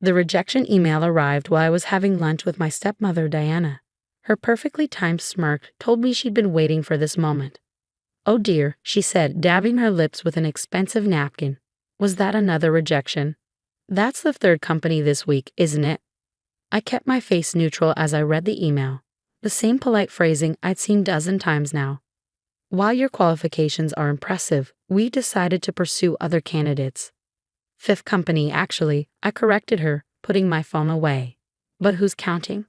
The rejection email arrived while I was having lunch with my stepmother, Diana. Her perfectly timed smirk told me she'd been waiting for this moment. "Oh dear," she said, dabbing her lips with an expensive napkin. "Was that another rejection? That's the third company this week, isn't it?" I kept my face neutral as I read the email. The same polite phrasing I'd seen dozen times now. "While your qualifications are impressive, we decided to pursue other candidates." "Fifth company, actually," I corrected her, putting my phone away. "But who's counting?"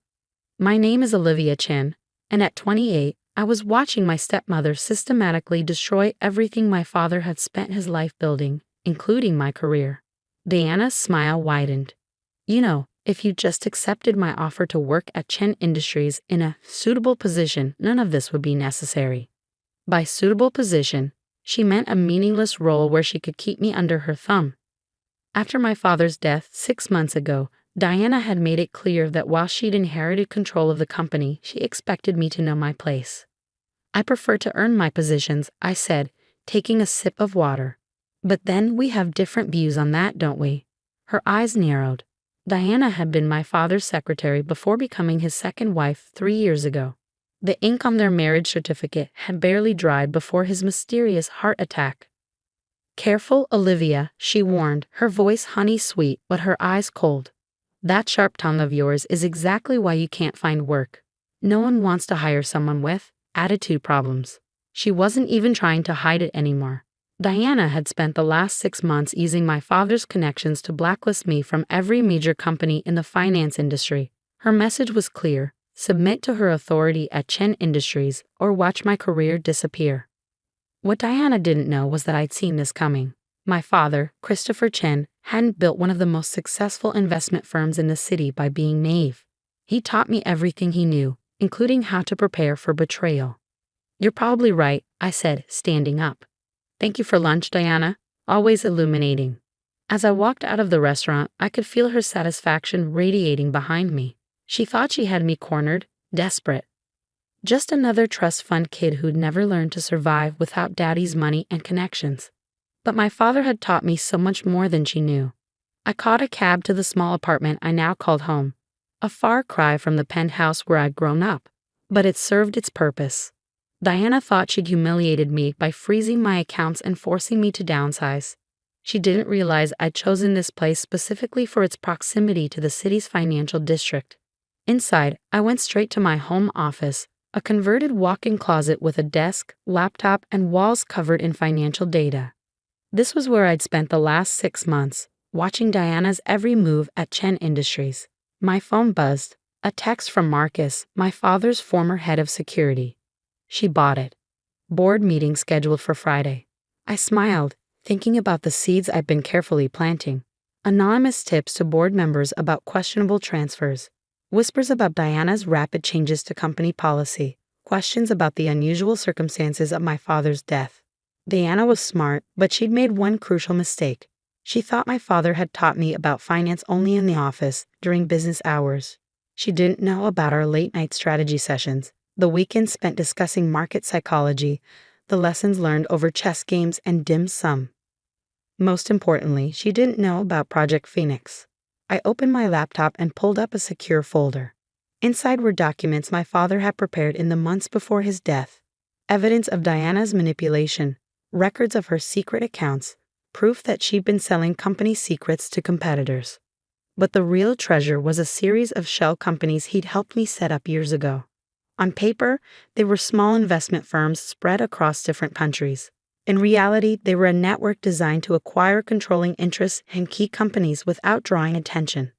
My name is Olivia Chen, and at 28, I was watching my stepmother systematically destroy everything my father had spent his life building, including my career. Diana's smile widened. "You know, if you just accepted my offer to work at Chen Industries in a suitable position, none of this would be necessary." By suitable position, she meant a meaningless role where she could keep me under her thumb. After my father's death 6 months ago, Diana had made it clear that while she'd inherited control of the company, she expected me to know my place. "I prefer to earn my positions," I said, taking a sip of water. "But then we have different views on that, don't we?" Her eyes narrowed. Diana had been my father's secretary before becoming his second wife 3 years ago. The ink on their marriage certificate had barely dried before his mysterious heart attack. "Careful, Olivia," she warned, her voice honey-sweet but her eyes cold. "That sharp tongue of yours is exactly why you can't find work. No one wants to hire someone with attitude problems." She wasn't even trying to hide it anymore. Diana had spent the last 6 months using my father's connections to blacklist me from every major company in the finance industry. Her message was clear: submit to her authority at Chen Industries or watch my career disappear. What Diana didn't know was that I'd seen this coming. My father, Christopher Chen, hadn't built one of the most successful investment firms in the city by being naive. He taught me everything he knew, including how to prepare for betrayal. "You're probably right," I said, standing up. "Thank you for lunch, Diana. Always illuminating." As I walked out of the restaurant, I could feel her satisfaction radiating behind me. She thought she had me cornered, desperate. Just another trust fund kid who'd never learned to survive without daddy's money and connections. But my father had taught me so much more than she knew. I caught a cab to the small apartment I now called home. A far cry from the penthouse where I'd grown up. But it served its purpose. Diana thought she'd humiliated me by freezing my accounts and forcing me to downsize. She didn't realize I'd chosen this place specifically for its proximity to the city's financial district. Inside, I went straight to my home office, a converted walk-in closet with a desk, laptop, and walls covered in financial data. This was where I'd spent the last 6 months, watching Diana's every move at Chen Industries. My phone buzzed, a text from Marcus, my father's former head of security. She bought it. Board meeting scheduled for Friday. I smiled, thinking about the seeds I'd been carefully planting. Anonymous tips to board members about questionable transfers. Whispers about Diana's rapid changes to company policy. Questions about the unusual circumstances of my father's death. Diana was smart, but she'd made one crucial mistake. She thought my father had taught me about finance only in the office, during business hours. She didn't know about our late-night strategy sessions, the weekends spent discussing market psychology, the lessons learned over chess games and dim sum. Most importantly, she didn't know about Project Phoenix. I opened my laptop and pulled up a secure folder. Inside were documents my father had prepared in the months before his death. Evidence of Diana's manipulation, records of her secret accounts, proof that she'd been selling company secrets to competitors. But the real treasure was a series of shell companies he'd helped me set up years ago. On paper, they were small investment firms spread across different countries. In reality, they were a network designed to acquire controlling interests in key companies without drawing attention.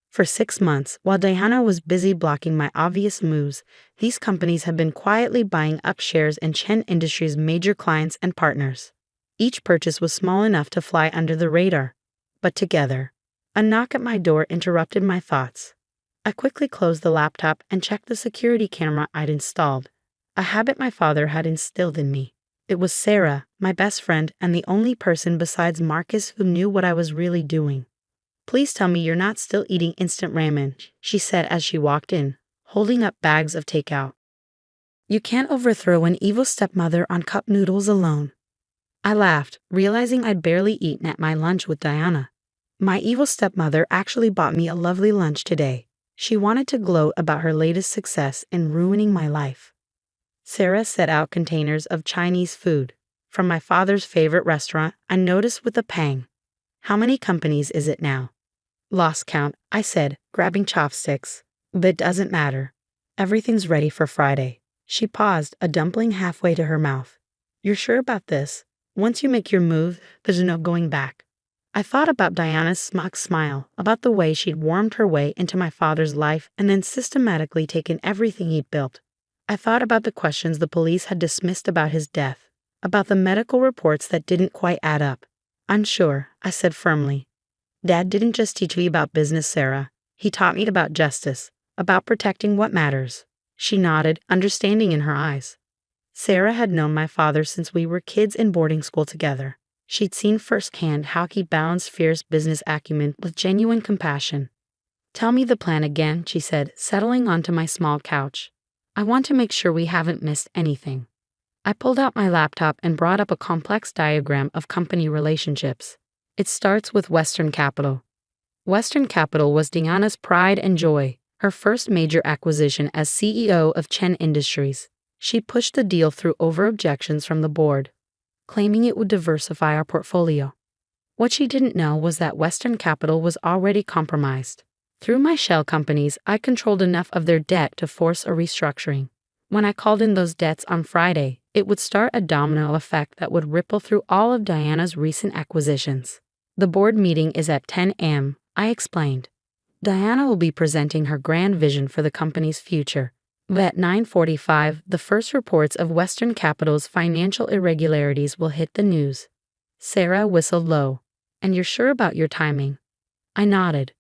For 6 months, while Diana was busy blocking my obvious moves, these companies had been quietly buying up shares in Chen Industries' major clients and partners. Each purchase was small enough to fly under the radar. But together, a knock at my door interrupted my thoughts. I quickly closed the laptop and checked the security camera I'd installed, a habit my father had instilled in me. It was Sarah, my best friend and the only person besides Marcus who knew what I was really doing. "Please tell me you're not still eating instant ramen," she said as she walked in, holding up bags of takeout. "You can't overthrow an evil stepmother on cup noodles alone." I laughed, realizing I'd barely eaten at my lunch with Diana. My evil stepmother actually bought me a lovely lunch today. She wanted to gloat about her latest success in ruining my life. Sarah set out containers of Chinese food from my father's favorite restaurant. I noticed with a pang. How many companies is it now? Lost count, I said, grabbing chopsticks. But it doesn't matter. Everything's ready for Friday. She paused, a dumpling halfway to her mouth. You're sure about this? Once you make your move, there's no going back. I thought about Diana's smug smile, about the way she'd warmed her way into my father's life and then systematically taken everything he'd built. I thought about the questions the police had dismissed about his death, about the medical reports that didn't quite add up. I'm sure, I said firmly. Dad didn't just teach me about business, Sarah. He taught me about justice, about protecting what matters. She nodded, understanding in her eyes. Sarah had known my father since we were kids in boarding school together. She'd seen firsthand how he balanced fierce business acumen with genuine compassion. Tell me the plan again, she said, settling onto my small couch. I want to make sure we haven't missed anything. I pulled out my laptop and brought up a complex diagram of company relationships. It starts with Western Capital. Western Capital was Diana's pride and joy, her first major acquisition as CEO of Chen Industries. She pushed the deal through over objections from the board, claiming it would diversify our portfolio. What she didn't know was that Western Capital was already compromised. Through my shell companies, I controlled enough of their debt to force a restructuring. When I called in those debts on Friday, it would start a domino effect that would ripple through all of Diana's recent acquisitions. The board meeting is at 10 a.m., I explained. Diana will be presenting her grand vision for the company's future. At 9:45, the first reports of Western Capital's financial irregularities will hit the news. Sarah whistled low. And you're sure about your timing? I nodded.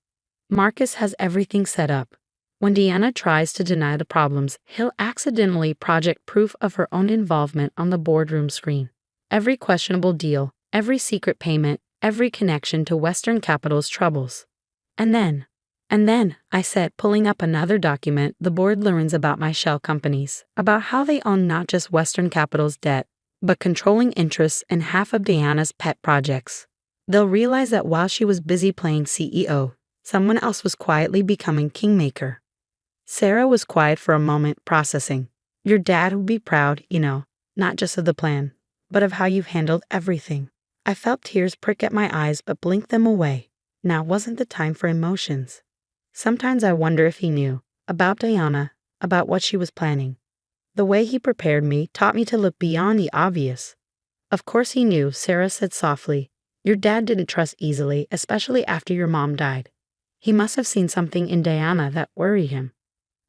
Marcus has everything set up. When Diana tries to deny the problems, he'll accidentally project proof of her own involvement on the boardroom screen. Every questionable deal, every secret payment, every connection to Western Capital's troubles. And then, I said, pulling up another document, the board learns about my shell companies, about how they own not just Western Capital's debt, but controlling interests in half of Diana's pet projects. They'll realize that while she was busy playing CEO, someone else was quietly becoming kingmaker. Sarah was quiet for a moment, processing. Your dad would be proud, not just of the plan, but of how you've handled everything. I felt tears prick at my eyes but blinked them away. Now wasn't the time for emotions. Sometimes I wonder if he knew about Diana, about what she was planning. The way he prepared me taught me to look beyond the obvious. Of course he knew, Sarah said softly. Your dad didn't trust easily, especially after your mom died. He must have seen something in Diana that worried him.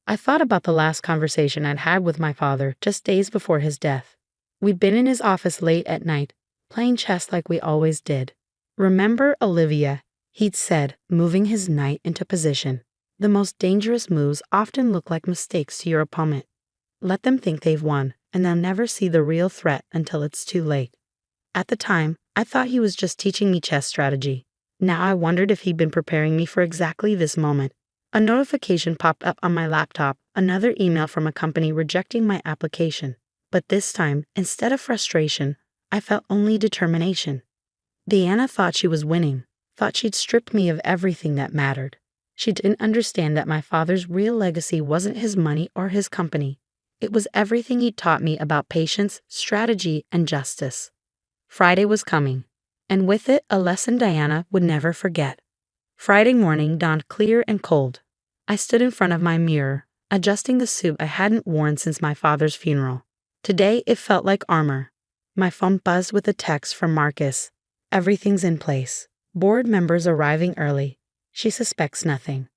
I thought about the last conversation I'd had with my father just days before his death. We'd been in his office late at night, playing chess like we always did. Remember, Olivia, he'd said, moving his knight into position. The most dangerous moves often look like mistakes to your opponent. Let them think they've won, and they'll never see the real threat until it's too late. At the time, I thought he was just teaching me chess strategy. Now I wondered if he'd been preparing me for exactly this moment. A notification popped up on my laptop, another email from a company rejecting my application. But this time, instead of frustration, I felt only determination. Diana thought she was winning, thought she'd stripped me of everything that mattered. She didn't understand that my father's real legacy wasn't his money or his company. It was everything he'd taught me about patience, strategy, and justice. Friday was coming, and with it a lesson Diana would never forget. Friday morning dawned clear and cold. I stood in front of my mirror, adjusting the suit I hadn't worn since my father's funeral. Today it felt like armor. My phone buzzed with a text from Marcus. Everything's in place. Board members arriving early. She suspects nothing.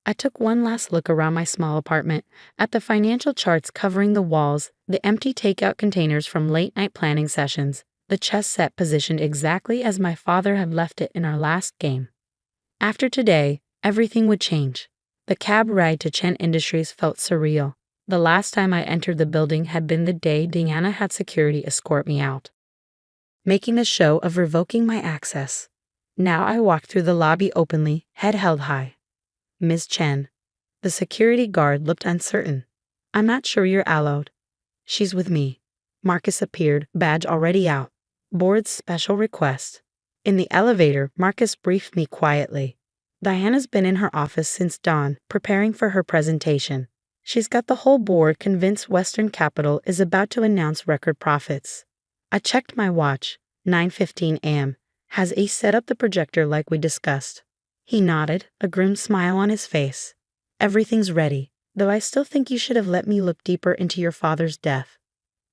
I took one last look around my small apartment, at the financial charts covering the walls, the empty takeout containers from late-night planning sessions, the chess set positioned exactly as my father had left it in our last game. After today, everything would change. The cab ride to Chen Industries felt surreal. The last time I entered the building had been the day Diana had security escort me out, making a show of revoking my access. Now I walked through the lobby openly, head held high. Ms. Chen. The security guard looked uncertain. I'm not sure you're allowed. She's with me. Marcus appeared, badge already out. Board's special request. In the elevator, Marcus briefed me quietly. Diana's been in her office since dawn, preparing for her presentation. She's got the whole board convinced Western Capital is about to announce record profits. I checked my watch, 9:15 a.m. Has Ace set up the projector like we discussed? He nodded, a grim smile on his face. Everything's ready, though I still think you should have let me look deeper into your father's death.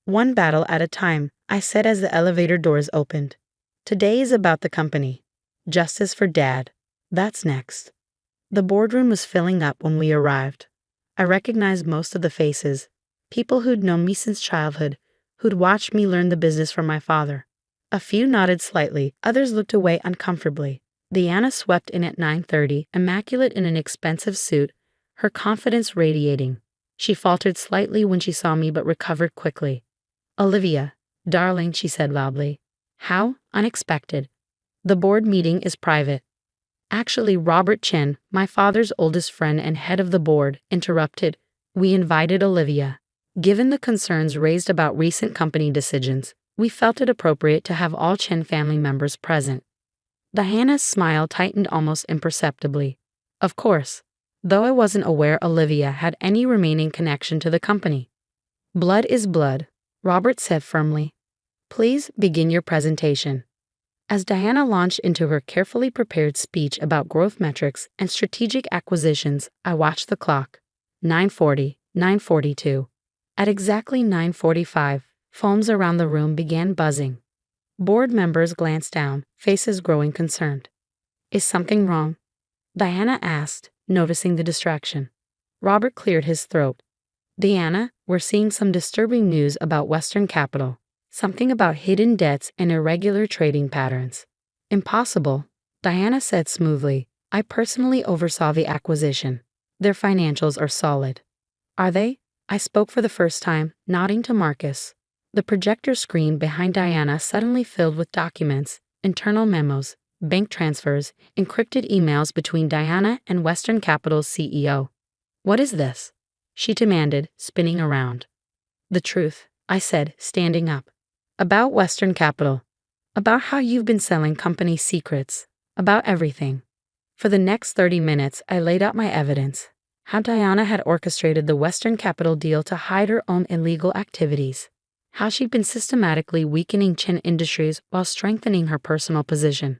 One battle at a time, I said as the elevator doors opened. Today is about the company. Justice for Dad. That's next. The boardroom was filling up when we arrived. I recognized most of the faces, people who'd known me since childhood, who'd watched me learn the business from my father. A few nodded slightly, others looked away uncomfortably. Deanna swept in at 9:30, immaculate in an expensive suit, her confidence radiating. She faltered slightly when she saw me but recovered quickly. "Olivia, darling," she said loudly. "How unexpected. The board meeting is private." Actually, Robert Chen, my father's oldest friend and head of the board, interrupted. "We invited Olivia. Given the concerns raised about recent company decisions, we felt it appropriate to have all Chen family members present." Diana's smile tightened almost imperceptibly. Of course, though I wasn't aware Olivia had any remaining connection to the company. "Blood is blood," Robert said firmly. "Please begin your presentation." As Diana launched into her carefully prepared speech about growth metrics and strategic acquisitions, I watched the clock. 9:40, 9:42. At exactly 9:45, phones around the room began buzzing. Board members glanced down, faces growing concerned. "Is something wrong?" Diana asked, noticing the distraction. Robert cleared his throat. "Diana, we're seeing some disturbing news about Western Capital. Something about hidden debts and irregular trading patterns." "Impossible," Diana said smoothly. "I personally oversaw the acquisition. Their financials are solid." "Are they?" I spoke for the first time, nodding to Marcus. The projector screen behind Diana suddenly filled with documents, internal memos, bank transfers, encrypted emails between Diana and Western Capital's CEO. "What is this?" she demanded, spinning around. "The truth," I said, standing up. "About Western Capital. About how you've been selling company secrets. About everything." For the next 30 minutes, I laid out my evidence. How Diana had orchestrated the Western Capital deal to hide her own illegal activities. How she'd been systematically weakening Chen Industries while strengthening her personal position.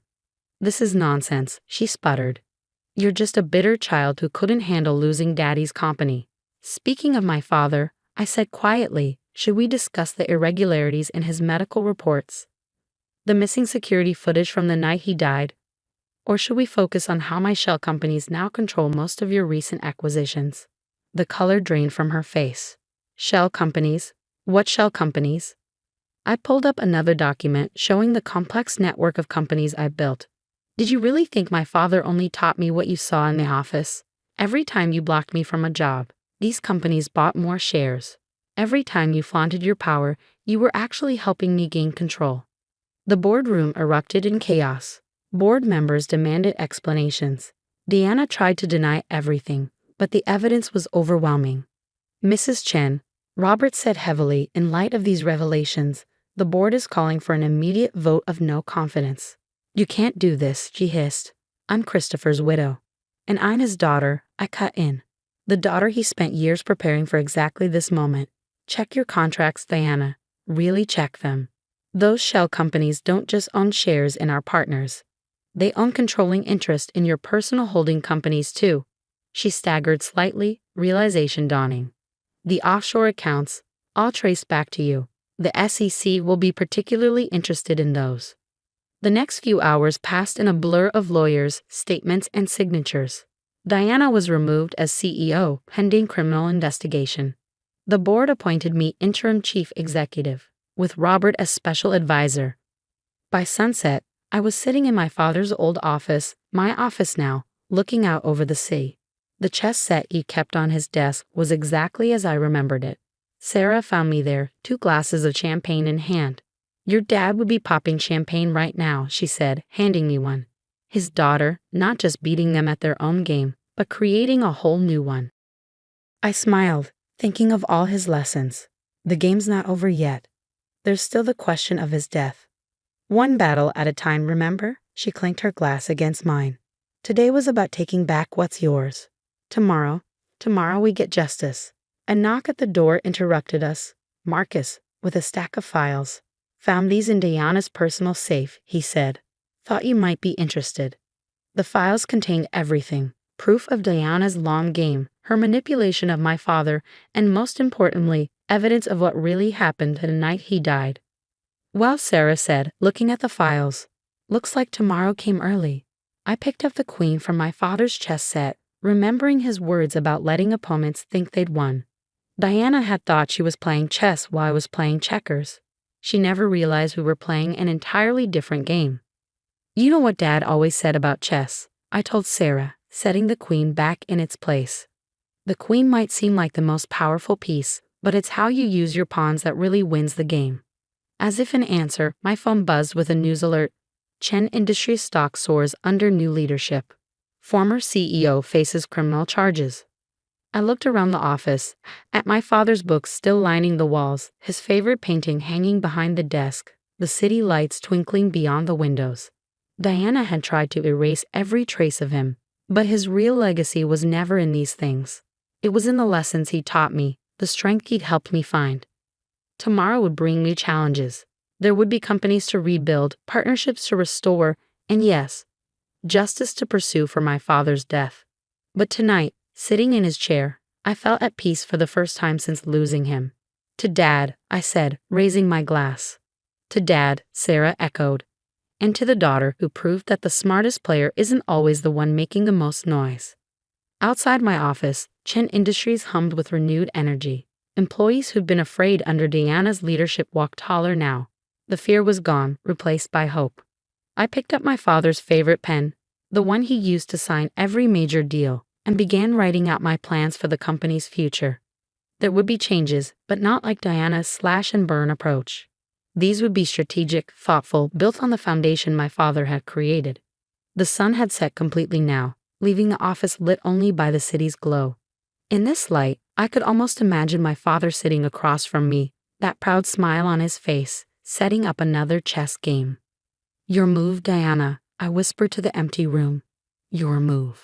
"This is nonsense," she sputtered. "You're just a bitter child who couldn't handle losing Daddy's company." Speaking of my father, I said quietly, should we discuss the irregularities in his medical reports? The missing security footage from the night he died? Or should we focus on how my shell companies now control most of your recent acquisitions? The color drained from her face. "Shell companies? What shell companies?" I pulled up another document showing the complex network of companies I built. "Did you really think my father only taught me what you saw in the office? Every time you blocked me from a job, these companies bought more shares. Every time you flaunted your power, you were actually helping me gain control." The boardroom erupted in chaos. Board members demanded explanations. Deanna tried to deny everything, but the evidence was overwhelming. "Mrs. Chen," Robert said heavily, "in light of these revelations, the board is calling for an immediate vote of no confidence." "You can't do this," she hissed. "I'm Christopher's widow. And I'm his daughter," I cut in. "The daughter he spent years preparing for exactly this moment. Check your contracts, Diana. Really check them. Those shell companies don't just own shares in our partners. They own controlling interest in your personal holding companies too." She staggered slightly, realization dawning. "The offshore accounts, all traced back to you. The SEC will be particularly interested in those." The next few hours passed in a blur of lawyers, statements, and signatures. Diana was removed as CEO, pending criminal investigation. The board appointed me interim chief executive, with Robert as special advisor. By sunset, I was sitting in my father's old office, my office now, looking out over the sea. The chess set he kept on his desk was exactly as I remembered it. Sarah found me there, 2 glasses of champagne in hand. "Your dad would be popping champagne right now," she said, handing me one. His daughter, not just beating them at their own game, but creating a whole new one. I smiled, thinking of all his lessons. The game's not over yet. There's still the question of his death. One battle at a time, remember? She clinked her glass against mine. Today was about taking back what's yours. Tomorrow we get justice. A knock at the door interrupted us. Marcus, with a stack of files. Found these in Diana's personal safe, he said. Thought you might be interested. The files contained everything. Proof of Diana's long game, her manipulation of my father, and most importantly, evidence of what really happened the night he died. Well, Sarah said, looking at the files. Looks like tomorrow came early. I picked up the queen from my father's chess set, remembering his words about letting opponents think they'd won. Diana had thought she was playing chess while I was playing checkers. She never realized we were playing an entirely different game. You know what Dad always said about chess, I told Sarah, setting the queen back in its place. The queen might seem like the most powerful piece, but it's how you use your pawns that really wins the game. As if in answer, my phone buzzed with a news alert. Chen Industries stock soars under new leadership. Former CEO faces criminal charges. I looked around the office, at my father's books still lining the walls, his favorite painting hanging behind the desk, the city lights twinkling beyond the windows. Diana had tried to erase every trace of him, but his real legacy was never in these things. It was in the lessons he taught me, the strength he'd helped me find. Tomorrow would bring new challenges. There would be companies to rebuild, partnerships to restore, and yes, justice to pursue for my father's death. But tonight, sitting in his chair, I felt at peace for the first time since losing him. To Dad, I said, raising my glass. To Dad, Sarah echoed. And to the daughter who proved that the smartest player isn't always the one making the most noise. Outside my office, Chen Industries hummed with renewed energy. Employees who'd been afraid under Diana's leadership walked taller now. The fear was gone, replaced by hope. I picked up my father's favorite pen, the one he used to sign every major deal, and began writing out my plans for the company's future. There would be changes, but not like Diana's slash-and-burn approach. These would be strategic, thoughtful, built on the foundation my father had created. The sun had set completely now, leaving the office lit only by the city's glow. In this light, I could almost imagine my father sitting across from me, that proud smile on his face, setting up another chess game. Your move, Diana, I whispered to the empty room. Your move.